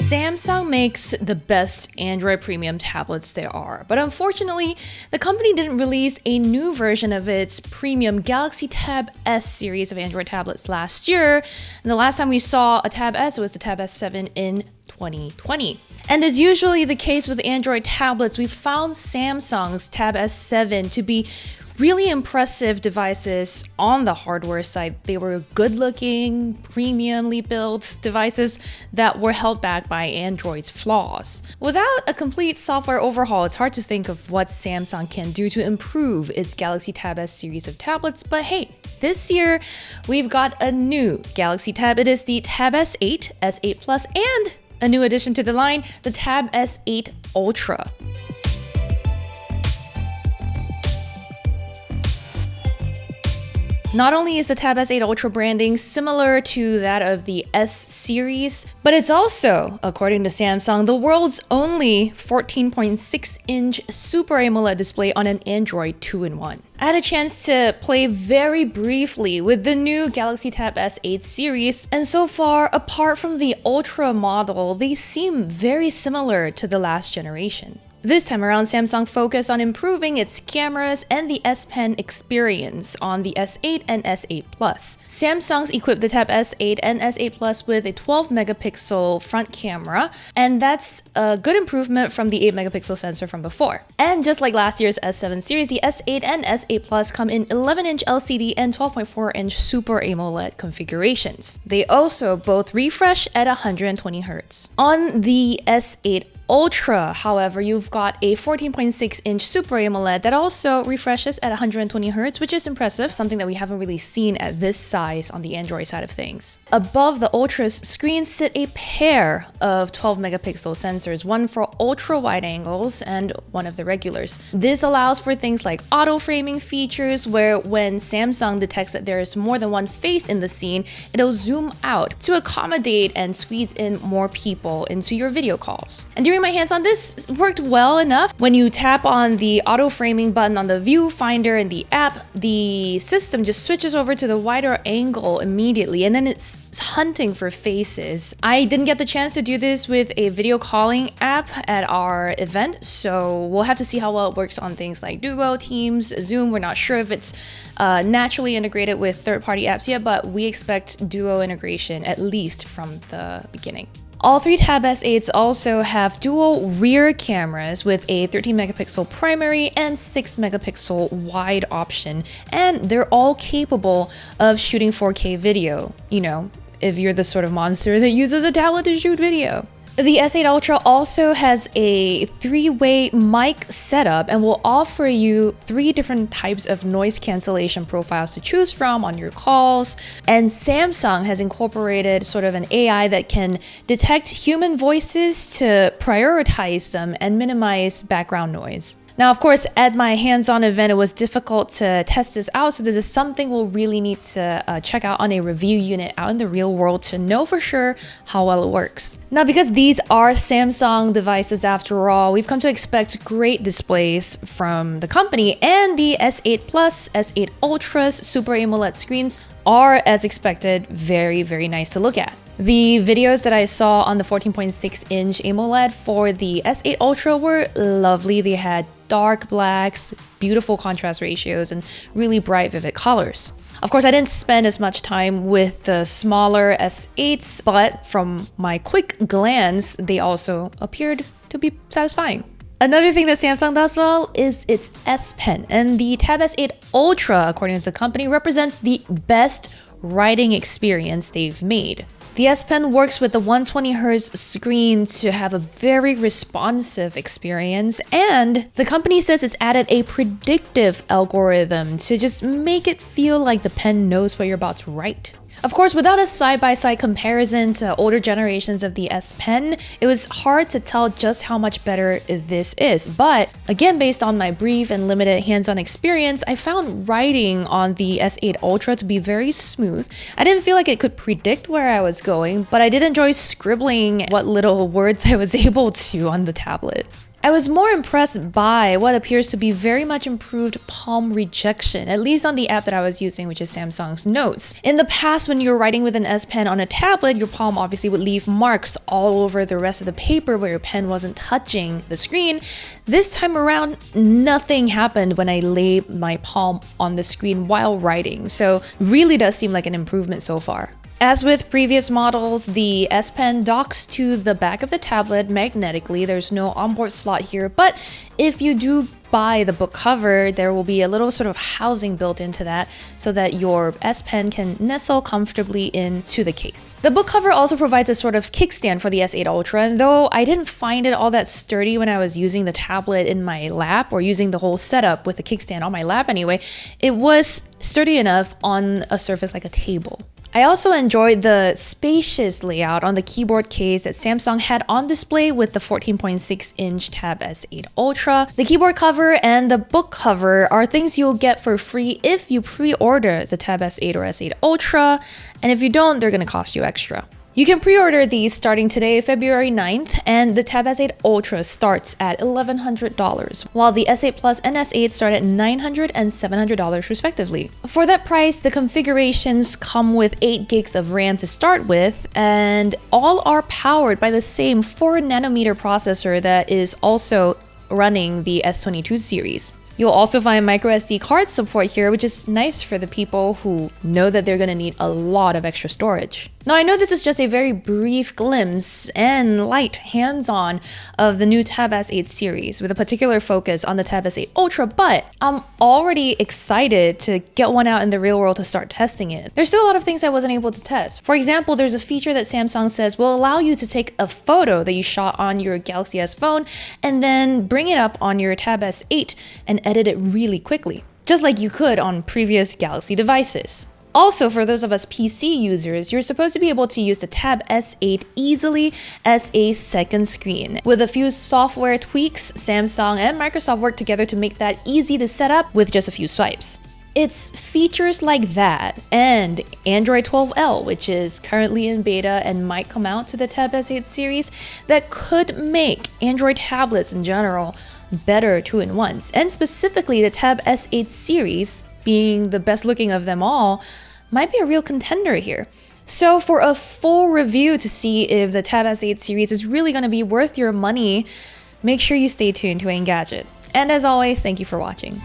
Samsung makes the best Android premium tablets there are, but unfortunately, the company didn't release a new version of its premium Galaxy Tab S series of Android tablets last year, and the last time we saw a Tab S was the Tab S7 in 2020. And as usually the case with Android tablets, we found Samsung's Tab S7 to be really impressive devices on the hardware side. They were good-looking, premiumly built devices that were held back by Android's flaws. Without a complete software overhaul, it's hard to think of what Samsung can do to improve its Galaxy Tab S series of tablets, but hey, this year we've got a new Galaxy Tab. It is the Tab S8, S8 Plus, and a new addition to the line, the Tab S8 Ultra. Not only is the Tab S8 Ultra branding similar to that of the S series, but it's also, according to Samsung, the world's only 14.6-inch Super AMOLED display on an Android 2-in-1. I had a chance to play very briefly with the new Galaxy Tab S8 series, and so far, apart from the Ultra model, they seem very similar to the last generation. This time around, Samsung focused on improving its cameras and the S Pen experience on the S8 and S8 Plus. Samsung's equipped the Tab S8 and S8 Plus with a 12-megapixel front camera, and that's a good improvement from the 8-megapixel sensor from before. And just like last year's S7 series, the S8 and S8 Plus come in 11-inch LCD and 12.4-inch Super AMOLED configurations. They also both refresh at 120 Hz. On the S8 Ultra, however, you've got a 14.6-inch Super AMOLED that also refreshes at 120 Hz, which is impressive, something that we haven't really seen at this size on the Android side of things. Above the Ultra's screen sit a pair of 12-megapixel sensors, one for ultra-wide angles and one of the regulars. This allows for things like auto-framing features, where when Samsung detects that there is more than one face in the scene, it'll zoom out to accommodate and squeeze in more people into your video calls. And during my hands-on, this worked well enough. When you tap on the auto framing button on the viewfinder in the app, the system just switches over to the wider angle immediately, and then it's hunting for faces. I didn't get the chance to do this with a video calling app at our event, so we'll have to see how well it works on things like Duo, Teams, Zoom. We're not sure if it's naturally integrated with third-party apps yet, but we expect Duo integration at least from the beginning. All three Tab S8s also have dual rear cameras with a 13-megapixel primary and 6-megapixel wide option, and they're all capable of shooting 4K video, you know, if you're the sort of monster that uses a tablet to shoot video. The S8 Ultra also has a 3-way mic setup and will offer you 3 different types of noise cancellation profiles to choose from on your calls. And Samsung has incorporated sort of an AI that can detect human voices to prioritize them and minimize background noise. Now, of course, at my hands-on event, it was difficult to test this out, so this is something we'll really need to check out on a review unit out in the real world to know for sure how well it works. Now, because these are Samsung devices after all, we've come to expect great displays from the company, and the S8 Plus, S8 Ultra's Super AMOLED screens are, as expected, very, very nice to look at. The videos that I saw on the 14.6-inch AMOLED for the S8 Ultra were lovely. They had dark blacks, beautiful contrast ratios, and really bright, vivid colors. Of course, I didn't spend as much time with the smaller S8s, but from my quick glance, they also appeared to be satisfying. Another thing that Samsung does well is its S Pen, and the Tab S8 Ultra, according to the company, represents the best writing experience they've made. The S Pen works with the 120 Hz screen to have a very responsive experience, and the company says it's added a predictive algorithm to just make it feel like the pen knows what you're about to write. Of course, without a side-by-side comparison to older generations of the S Pen, it was hard to tell just how much better this is. But again, based on my brief and limited hands-on experience, I found writing on the S8 Ultra to be very smooth. I didn't feel like it could predict where I was going, but I did enjoy scribbling what little words I was able to on the tablet. I was more impressed by what appears to be very much improved palm rejection, at least on the app that I was using, which is Samsung's Notes. In the past, when you were writing with an S Pen on a tablet, your palm obviously would leave marks all over the rest of the paper where your pen wasn't touching the screen. This time around, nothing happened when I laid my palm on the screen while writing, so really does seem like an improvement so far. As with previous models, the S Pen docks to the back of the tablet magnetically. There's no onboard slot here, but if you do buy the book cover, there will be a little sort of housing built into that so that your S Pen can nestle comfortably into the case. The book cover also provides a sort of kickstand for the S8 Ultra, and though I didn't find it all that sturdy when I was using the tablet in my lap or using the whole setup with the kickstand on my lap anyway, it was sturdy enough on a surface like a table. I also enjoyed the spacious layout on the keyboard case that Samsung had on display with the 14.6-inch Tab S8 Ultra. The keyboard cover and the book cover are things you'll get for free if you pre-order the Tab S8 or S8 Ultra, and if you don't, they're gonna cost you extra. You can pre-order these starting today, February 9th, and the Tab S8 Ultra starts at $1,100, while the S8 Plus and S8 start at $900 and $700 respectively. For that price, the configurations come with 8 gigs of RAM to start with, and all are powered by the same 4nm processor that is also running the S22 series. You'll also find microSD card support here, which is nice for the people who know that they're going to need a lot of extra storage. Now, I know this is just a very brief glimpse and light hands-on of the new Tab S8 series with a particular focus on the Tab S8 Ultra, but I'm already excited to get one out in the real world to start testing it. There's still a lot of things I wasn't able to test. For example, there's a feature that Samsung says will allow you to take a photo that you shot on your Galaxy S phone and then bring it up on your Tab S8 and edit it really quickly, just like you could on previous Galaxy devices. Also, for those of us PC users, you're supposed to be able to use the Tab S8 easily as a second screen. With a few software tweaks, Samsung and Microsoft worked together to make that easy to set up with just a few swipes. It's features like that and Android 12L, which is currently in beta and might come out to the Tab S8 series, that could make Android tablets in general better two-in-ones. And specifically the Tab S8 series, being the best looking of them all, might be a real contender here. So for a full review to see if the Tab S8 series is really going to be worth your money, make sure you stay tuned to Engadget. And as always, thank you for watching.